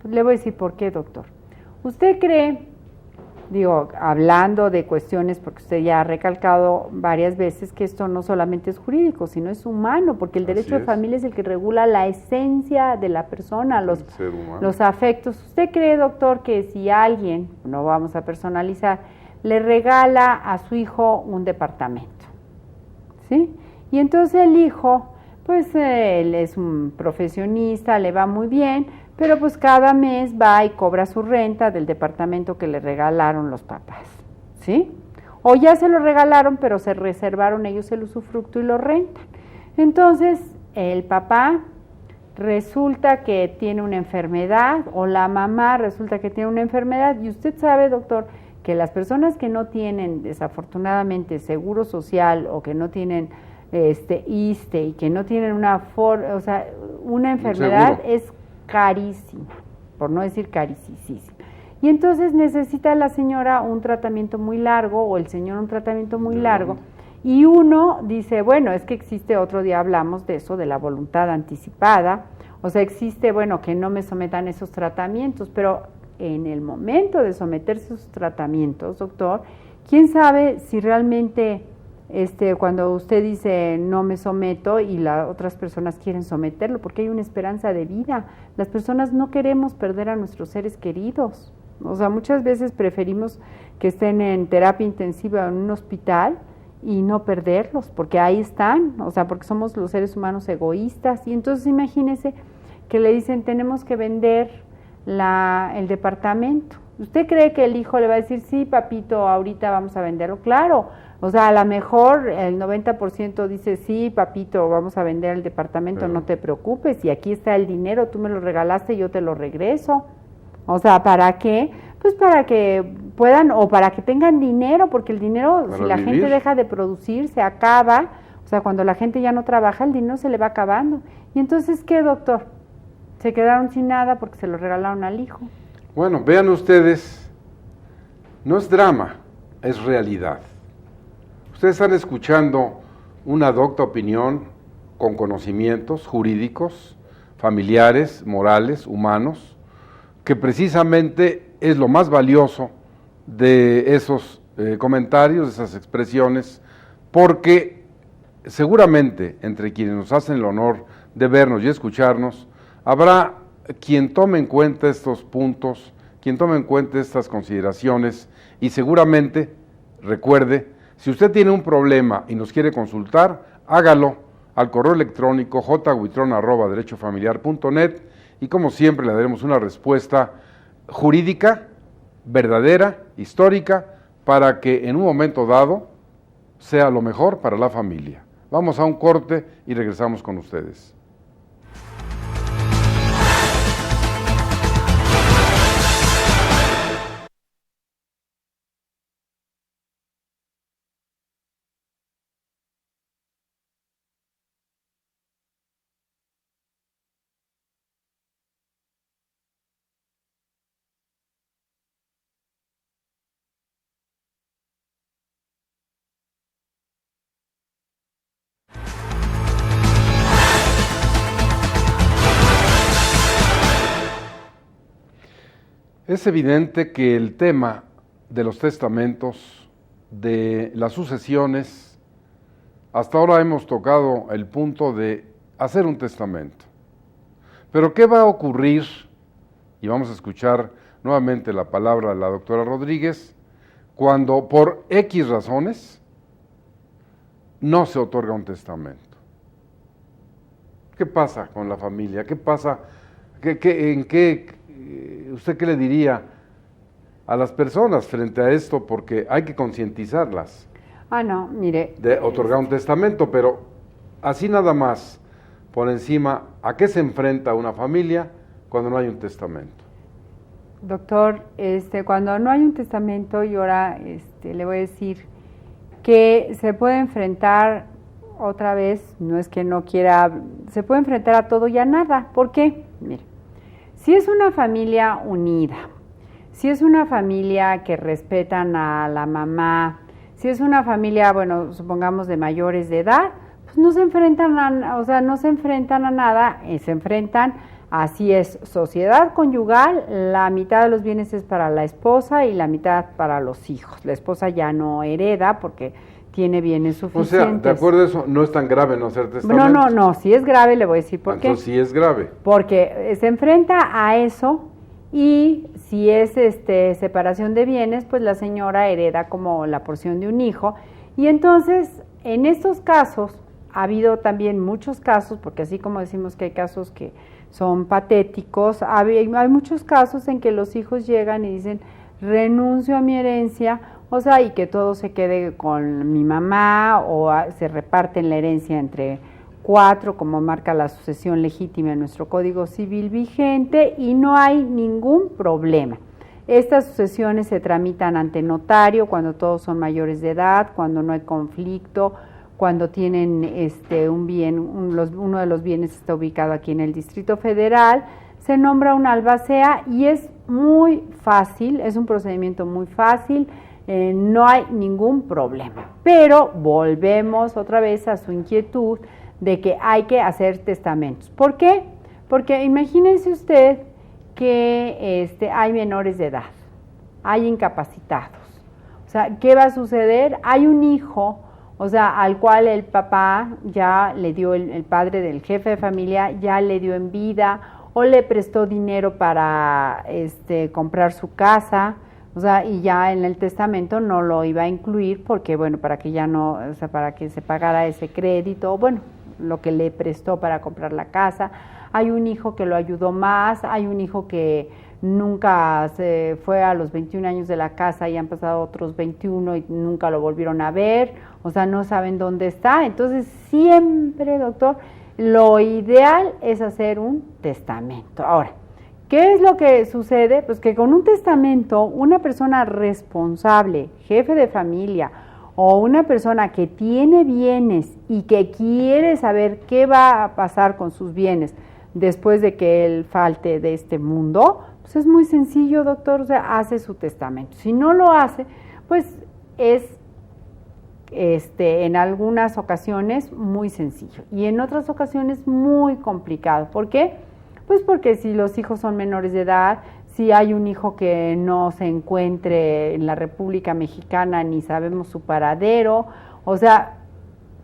Pues le voy a decir por qué, doctor. ¿Usted cree, digo, hablando de cuestiones, porque usted ya ha recalcado varias veces que esto no solamente es jurídico, sino es humano, porque el derecho de familia es el que regula la esencia de la persona, los afectos? ¿Usted cree, doctor, que si alguien, no vamos a personalizar, le regala a su hijo un departamento, ¿sí? Y entonces el hijo pues él es un profesionista, le va muy bien, pero pues cada mes va y cobra su renta del departamento que le regalaron los papás, ¿sí? O ya se lo regalaron, pero se reservaron ellos el usufructo y lo rentan. Entonces, el papá resulta que tiene una enfermedad o la mamá resulta que tiene una enfermedad y usted sabe, doctor, que las personas que no tienen desafortunadamente seguro social o que no tienen ISSSTE y que no tienen una enfermedad es carísima, por no decir carísima. Y entonces necesita la señora un tratamiento muy largo o el señor un tratamiento muy largo. Y uno dice, bueno, es que existe, otro día hablamos de eso, de la voluntad anticipada, o sea, existe, bueno, que no me sometan esos tratamientos, pero en el momento de someterse a esos tratamientos, doctor, ¿quién sabe si realmente cuando usted dice no me someto y las otras personas quieren someterlo? Porque hay una esperanza de vida. Las personas no queremos perder a nuestros seres queridos. O sea, muchas veces preferimos que estén en terapia intensiva o en un hospital y no perderlos, porque ahí están, o sea, porque somos los seres humanos egoístas. Y entonces imagínese que le dicen, tenemos que vender el departamento. ¿Usted cree que el hijo le va a decir, sí, papito, ahorita vamos a venderlo? Claro, o sea, a lo mejor el 90% dice, sí, papito, vamos a vender el departamento, no te preocupes, y aquí está el dinero, tú me lo regalaste, yo te lo regreso. O sea, ¿para qué? Pues para que puedan, o para que tengan dinero, porque el dinero, si la gente deja de producir, se acaba. O sea, cuando la gente ya no trabaja, el dinero se le va acabando. Y entonces, ¿qué, doctor? Se quedaron sin nada porque se lo regalaron al hijo. Bueno, vean ustedes, no es drama, es realidad. Ustedes están escuchando una docta opinión con conocimientos jurídicos, familiares, morales, humanos, que precisamente es lo más valioso de esos comentarios, de esas expresiones, porque seguramente entre quienes nos hacen el honor de vernos y escucharnos, habrá quien tome en cuenta estos puntos, quien tome en cuenta estas consideraciones y seguramente, recuerde, si usted tiene un problema y nos quiere consultar, hágalo al correo electrónico jhuitron@derechofamiliar.net y como siempre le daremos una respuesta jurídica, verdadera, histórica, para que en un momento dado sea lo mejor para la familia. Vamos a un corte y regresamos con ustedes. Es evidente que el tema de los testamentos, de las sucesiones, hasta ahora hemos tocado el punto de hacer un testamento. Pero ¿qué va a ocurrir? Y vamos a escuchar nuevamente la palabra de la doctora Rodríguez, cuando por X razones no se otorga un testamento. ¿Qué pasa con la familia? ¿Qué pasa? ¿Usted qué le diría a las personas frente a esto? Porque hay que concientizarlas. No, mire. De otorgar un testamento, pero así nada más, por encima, ¿a qué se enfrenta una familia cuando no hay un testamento? Doctor, cuando no hay un testamento, y ahora le voy a decir que se puede enfrentar otra vez, no es que no quiera, se puede enfrentar a todo y a nada. ¿Por qué? Mire, si es una familia unida, si es una familia que respetan a la mamá, si es una familia, bueno, supongamos de mayores de edad, pues no se enfrentan a nada, se enfrentan, así es, sociedad conyugal, la mitad de los bienes es para la esposa y la mitad para los hijos. La esposa ya no hereda porque tiene bienes suficientes. O sea, de acuerdo a eso, no es tan grave no hacer testamento. No, si es grave, le voy a decir por qué. Entonces sí es grave. Porque se enfrenta a eso y si es separación de bienes, pues la señora hereda como la porción de un hijo. Y entonces, en estos casos, ha habido también muchos casos, porque así como decimos que hay casos que son patéticos, hay muchos casos en que los hijos llegan y dicen, renuncio a mi herencia, o sea, y que todo se quede con mi mamá, o se reparten la herencia entre 4, como marca la sucesión legítima en nuestro Código Civil vigente, y no hay ningún problema. Estas sucesiones se tramitan ante notario cuando todos son mayores de edad, cuando no hay conflicto, cuando tienen un bien, uno de los bienes está ubicado aquí en el Distrito Federal, se nombra un albacea y es muy fácil, es un procedimiento muy fácil, no hay ningún problema. Pero volvemos otra vez a su inquietud de que hay que hacer testamentos. ¿Por qué? Porque imagínense usted que hay menores de edad, hay incapacitados. O sea, ¿qué va a suceder? Hay un hijo, o sea, al cual el papá ya le dio, el padre del jefe de familia ya le dio en vida o le prestó dinero para comprar su casa, o sea, y ya en el testamento no lo iba a incluir porque, bueno, para que ya no, o sea, para que se pagara ese crédito, bueno, lo que le prestó para comprar la casa. Hay un hijo que lo ayudó más, hay un hijo que nunca se fue a los 21 años de la casa y han pasado otros 21 y nunca lo volvieron a ver, o sea, no saben dónde está. Entonces, siempre, doctor, lo ideal es hacer un testamento. Ahora, ¿qué es lo que sucede? Pues que con un testamento, una persona responsable, jefe de familia, o una persona que tiene bienes y que quiere saber qué va a pasar con sus bienes después de que él falte de este mundo, pues es muy sencillo, doctor, o sea, hace su testamento. Si no lo hace, pues es en algunas ocasiones muy sencillo y en otras ocasiones muy complicado. ¿Por qué? Pues porque si los hijos son menores de edad, si hay un hijo que no se encuentre en la República Mexicana ni sabemos su paradero, o sea,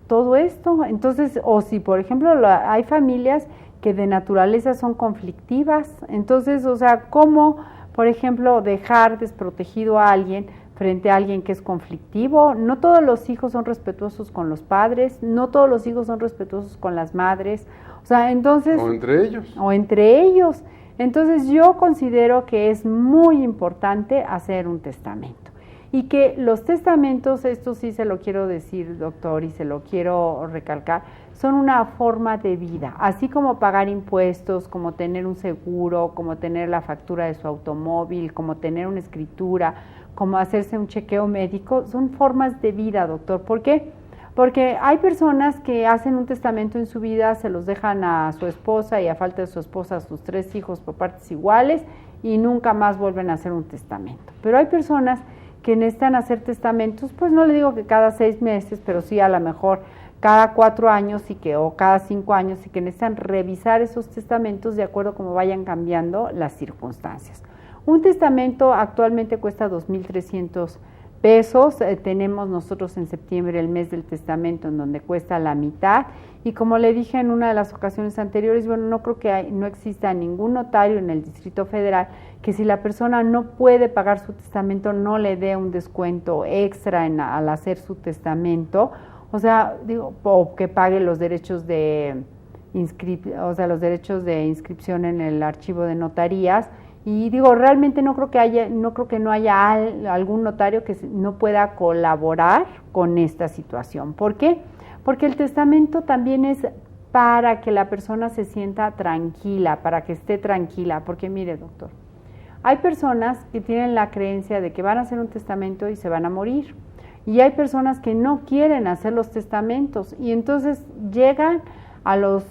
todo esto. Entonces, o si por ejemplo hay familias que de naturaleza son conflictivas, entonces, o sea, ¿cómo, por ejemplo, dejar desprotegido a alguien frente a alguien que es conflictivo? No todos los hijos son respetuosos con los padres, no todos los hijos son respetuosos con las madres, o sea, entonces... O entre ellos. O entre ellos. Entonces yo considero que es muy importante hacer un testamento y que los testamentos, esto sí se lo quiero decir, doctor, y se lo quiero recalcar, son una forma de vida, así como pagar impuestos, como tener un seguro, como tener la factura de su automóvil, como tener una escritura, como hacerse un chequeo médico, son formas de vida, doctor. ¿Por qué? Porque hay personas que hacen un testamento en su vida, se los dejan a su esposa y a falta de su esposa a sus 3 hijos por partes iguales y nunca más vuelven a hacer un testamento. Pero hay personas que necesitan hacer testamentos, pues no le digo que cada 6 meses, pero sí a lo mejor cada 4 años o cada 5 años y que necesitan revisar esos testamentos de acuerdo a cómo vayan cambiando las circunstancias. Un testamento actualmente cuesta 2,300 pesos, tenemos nosotros en septiembre el mes del testamento en donde cuesta la mitad y como le dije en una de las ocasiones anteriores, bueno, no creo que no exista ningún notario en el Distrito Federal que si la persona no puede pagar su testamento no le dé un descuento extra al hacer su testamento, o sea, digo, o que pague los derechos de los derechos de inscripción en el archivo de notarías. Y digo, realmente no creo que no haya algún notario que no pueda colaborar con esta situación. ¿Por qué? Porque el testamento también es para que la persona se sienta tranquila, para que esté tranquila. Porque mire, doctor, hay personas que tienen la creencia de que van a hacer un testamento y se van a morir. Y hay personas que no quieren hacer los testamentos y entonces llegan a los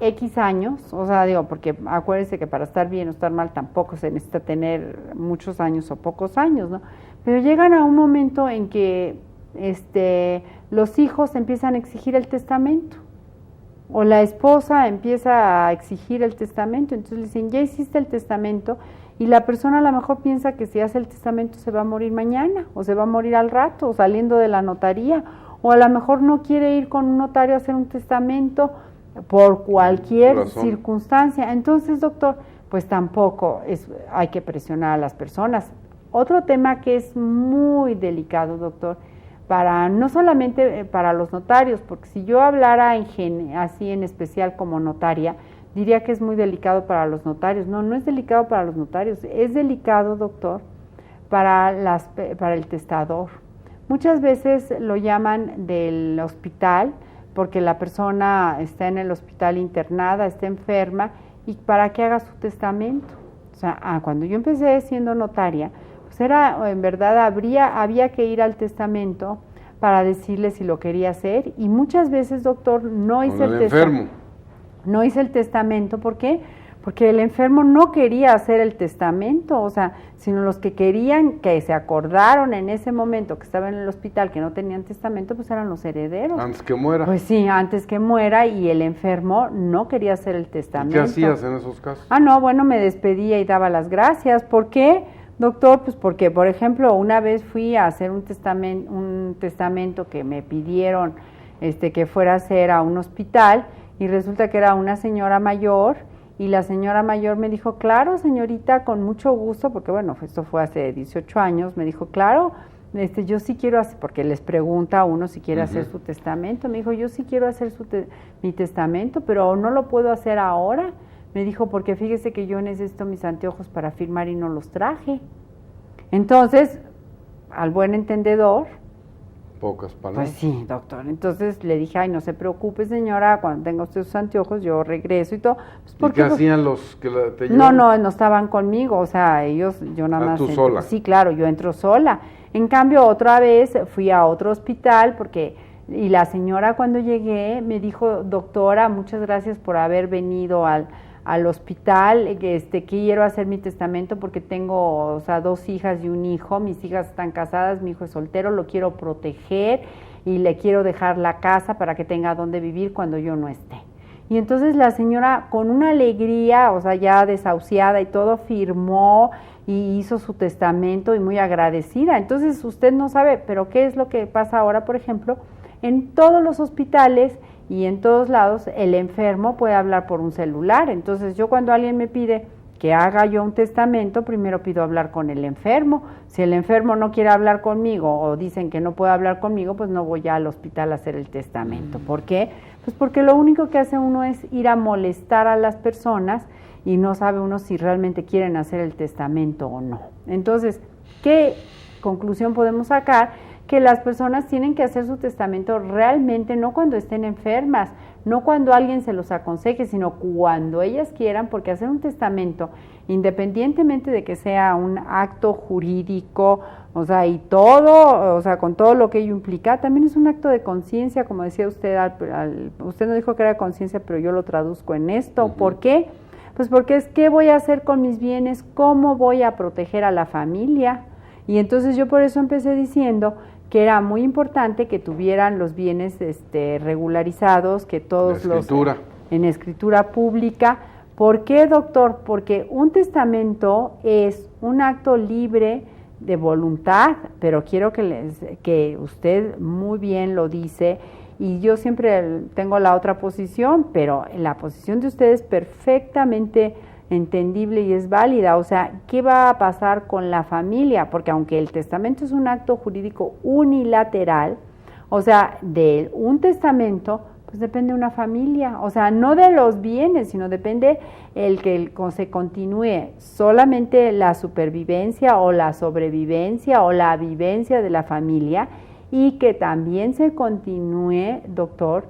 X años, o sea, digo, porque acuérdense que para estar bien o estar mal tampoco se necesita tener muchos años o pocos años, ¿no? Pero llegan a un momento en que los hijos empiezan a exigir el testamento o la esposa empieza a exigir el testamento, entonces le dicen, ya hiciste el testamento y la persona a lo mejor piensa que si hace el testamento se va a morir mañana o se va a morir al rato o saliendo de la notaría o a lo mejor no quiere ir con un notario a hacer un testamento por cualquier circunstancia. Entonces, doctor, pues tampoco hay que presionar a las personas. Otro tema que es muy delicado, doctor, para no solamente para los notarios, porque si yo hablara así en especial como notaria, diría que es muy delicado para los notarios. No, no es delicado para los notarios, es delicado, doctor, para el testador. Muchas veces lo llaman del hospital porque la persona está en el hospital internada, está enferma, y para que haga su testamento. O sea, cuando yo empecé siendo notaria, pues en verdad había que ir al testamento para decirle si lo quería hacer, y muchas veces, doctor, no hice el testamento. No hice el testamento, ¿por qué? Porque el enfermo no quería hacer el testamento, o sea, sino los que querían, que se acordaron en ese momento que estaba en el hospital, que no tenían testamento, pues eran los herederos. Antes que muera. Pues sí, antes que muera, y el enfermo no quería hacer el testamento. ¿Y qué hacías en esos casos? No, bueno, me despedía y daba las gracias. ¿Por qué, doctor? Pues porque, por ejemplo, una vez fui a hacer un testamento que me pidieron que fuera a hacer a un hospital, y resulta que era una señora mayor, y la señora mayor me dijo, claro, señorita, con mucho gusto, porque bueno, esto fue hace 18 años, me dijo, claro, yo sí quiero hacer, porque les pregunta a uno si quiere hacer su testamento, me dijo, yo sí quiero hacer mi testamento, pero no lo puedo hacer ahora, me dijo, porque fíjese que yo necesito mis anteojos para firmar y no los traje. Entonces, al buen entendedor, pocas palabras. Pues sí, doctor. Entonces le dije, no se preocupe, señora, cuando tenga usted sus anteojos, yo regreso y todo. Pues, ¿Y qué hacían los que te llevaban? No estaban conmigo, o sea, yo nada más. ¿Tú sola? Sí, claro, yo entro sola. En cambio, otra vez fui a otro hospital y la señora cuando llegué me dijo, doctora, muchas gracias por haber venido al hospital, quiero hacer mi testamento porque tengo, o sea, 2 hijas y un hijo, mis hijas están casadas, mi hijo es soltero, lo quiero proteger y le quiero dejar la casa para que tenga donde vivir cuando yo no esté. Y entonces la señora, con una alegría, o sea, ya desahuciada y todo, firmó y hizo su testamento, y muy agradecida. Entonces usted no sabe, pero ¿qué es lo que pasa ahora, por ejemplo? En todos los hospitales y en todos lados el enfermo puede hablar por un celular. Entonces yo, cuando alguien me pide que haga yo un testamento, primero pido hablar con el enfermo. Si el enfermo no quiere hablar conmigo, o dicen que no puede hablar conmigo, pues no voy ya al hospital a hacer el testamento. ¿Por qué? Pues porque lo único que hace uno es ir a molestar a las personas, y no sabe uno si realmente quieren hacer el testamento o no. Entonces, ¿qué conclusión podemos sacar? Que las personas tienen que hacer su testamento realmente, no cuando estén enfermas, no cuando alguien se los aconseje, sino cuando ellas quieran, porque hacer un testamento, independientemente de que sea un acto jurídico, o sea, y todo, o sea, con todo lo que ello implica, también es un acto de conciencia, como decía usted, usted no dijo que era conciencia, pero yo lo traduzco en esto. ¿Por qué? Pues porque es qué voy a hacer con mis bienes, cómo voy a proteger a la familia. Y entonces yo por eso empecé diciendo que era muy importante que tuvieran los bienes regularizados, que todos en escritura pública. ¿Por qué, doctor? Porque un testamento es un acto libre de voluntad, pero quiero que usted muy bien lo dice, y yo siempre tengo la otra posición, pero la posición de usted es perfectamente entendible y es válida. O sea, ¿qué va a pasar con la familia? Porque aunque el testamento es un acto jurídico unilateral, o sea, de un testamento, pues depende de una familia, o sea, no de los bienes, sino depende el que se continúe solamente la supervivencia o la sobrevivencia o la vivencia de la familia, y que también se continúe, doctor,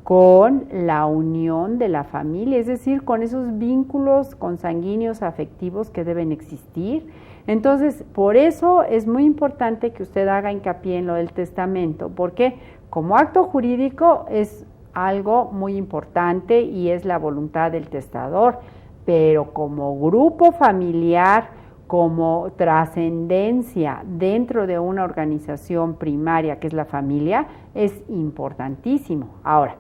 con la unión de la familia, es decir, con esos vínculos consanguíneos afectivos que deben existir. Entonces, por eso es muy importante que usted haga hincapié en lo del testamento, porque como acto jurídico es algo muy importante y es la voluntad del testador, pero como grupo familiar, como trascendencia dentro de una organización primaria que es la familia, es importantísimo. Ahora,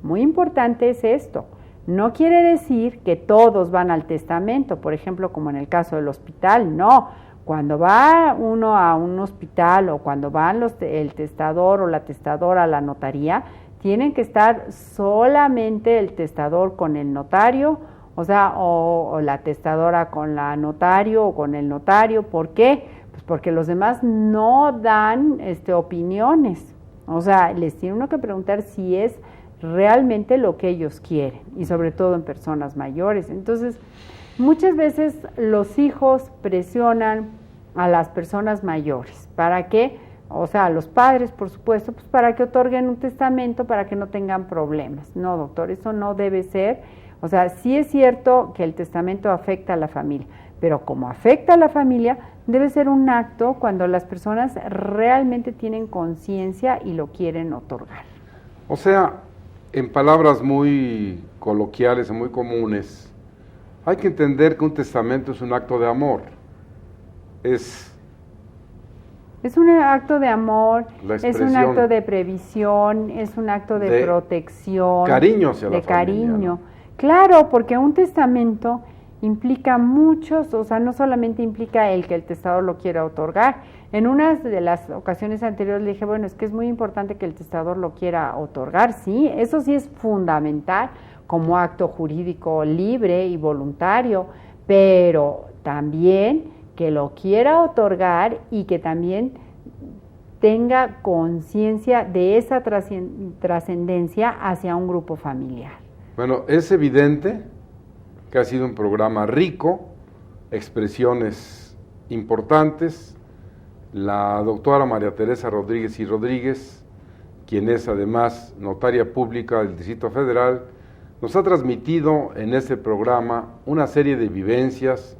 muy importante es esto, no quiere decir que todos van al testamento, por ejemplo, como en el caso del hospital, no. Cuando va uno a un hospital, o cuando van el testador o la testadora a la notaría, tienen que estar solamente el testador con el notario, o sea, o la testadora con la notario o con el notario. ¿Por qué? Pues porque los demás no dan opiniones. O sea, les tiene uno que preguntar si es realmente lo que ellos quieren, y sobre todo en personas mayores. Entonces, muchas veces los hijos presionan a las personas mayores. ¿Para qué? O sea, a los padres, por supuesto, pues para que otorguen un testamento para que no tengan problemas. No, doctor, eso no debe ser. O sea, sí es cierto que el testamento afecta a la familia, pero como afecta a la familia, debe ser un acto cuando las personas realmente tienen conciencia y lo quieren otorgar. O sea, en palabras muy coloquiales y muy comunes, hay que entender que un testamento es un acto de amor. Es un acto de amor, es un acto de previsión, es un acto de protección, cariño hacia la familia, cariño. ¿No? Claro, porque un testamento implica muchos, o sea, no solamente implica el que el testador lo quiera otorgar. En una de las ocasiones anteriores le dije, bueno, es que es muy importante que el testador lo quiera otorgar, sí, eso sí es fundamental como acto jurídico libre y voluntario, pero también que lo quiera otorgar y que también tenga conciencia de esa trascendencia hacia un grupo familiar. Bueno, es evidente que ha sido un programa rico, expresiones importantes. La doctora María Teresa Rodríguez y Rodríguez, quien es además notaria pública del Distrito Federal, nos ha transmitido en este programa una serie de vivencias,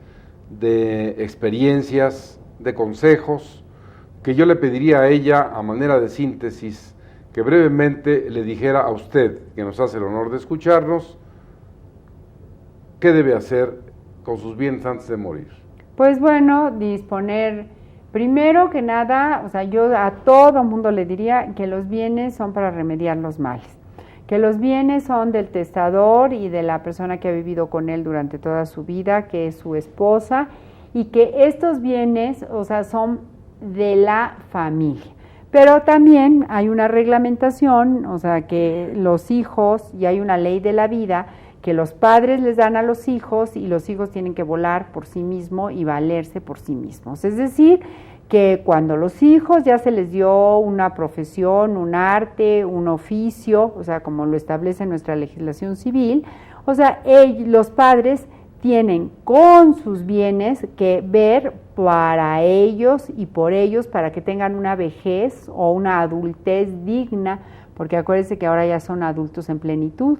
de experiencias, de consejos, que yo le pediría a ella, a manera de síntesis, que brevemente le dijera a usted, que nos hace el honor de escucharnos, qué debe hacer con sus bienes antes de morir. Pues bueno, disponer, primero que nada, o sea, yo a todo mundo le diría que los bienes son para remediar los males, que los bienes son del testador y de la persona que ha vivido con él durante toda su vida, que es su esposa, y que estos bienes, o sea, son de la familia. Pero también hay una reglamentación, o sea, que los hijos, y hay una ley de la vida, que los padres les dan a los hijos y los hijos tienen que volar por sí mismos y valerse por sí mismos. Es decir, que cuando los hijos ya se les dio una profesión, un arte, un oficio, o sea, como lo establece nuestra legislación civil, o sea, los padres tienen con sus bienes que ver para ellos y por ellos para que tengan una vejez o una adultez digna, porque acuérdense que ahora ya son adultos en plenitud.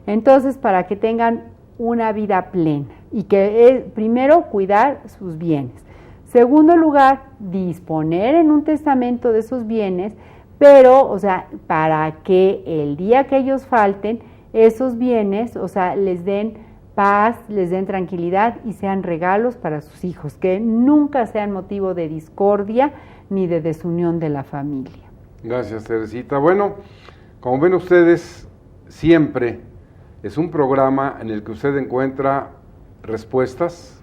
Entonces, para que tengan una vida plena y que primero cuidar sus bienes. Segundo lugar, disponer en un testamento de sus bienes, pero, o sea, para que el día que ellos falten, esos bienes, o sea, les den paz, les den tranquilidad y sean regalos para sus hijos, que nunca sean motivo de discordia ni de desunión de la familia. Gracias, Teresita. Bueno, como ven ustedes, siempre es un programa en el que usted encuentra respuestas,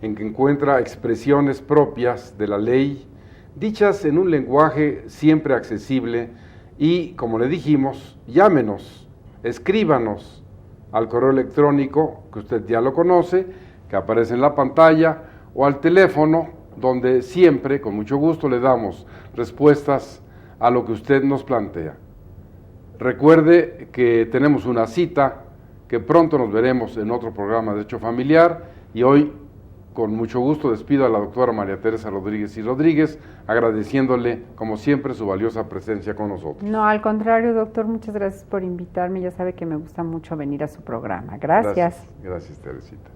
en que encuentra expresiones propias de la ley, dichas en un lenguaje siempre accesible y, como le dijimos, llámenos, escríbanos al correo electrónico, que usted ya lo conoce, que aparece en la pantalla, o al teléfono, donde siempre, con mucho gusto, le damos respuestas a lo que usted nos plantea. Recuerde que tenemos una cita, que pronto nos veremos en otro programa de Hecho Familiar, y hoy, con mucho gusto, despido a la doctora María Teresa Rodríguez y Rodríguez, agradeciéndole, como siempre, su valiosa presencia con nosotros. No, al contrario, doctor, muchas gracias por invitarme. Ya sabe que me gusta mucho venir a su programa. Gracias. Gracias, Teresita.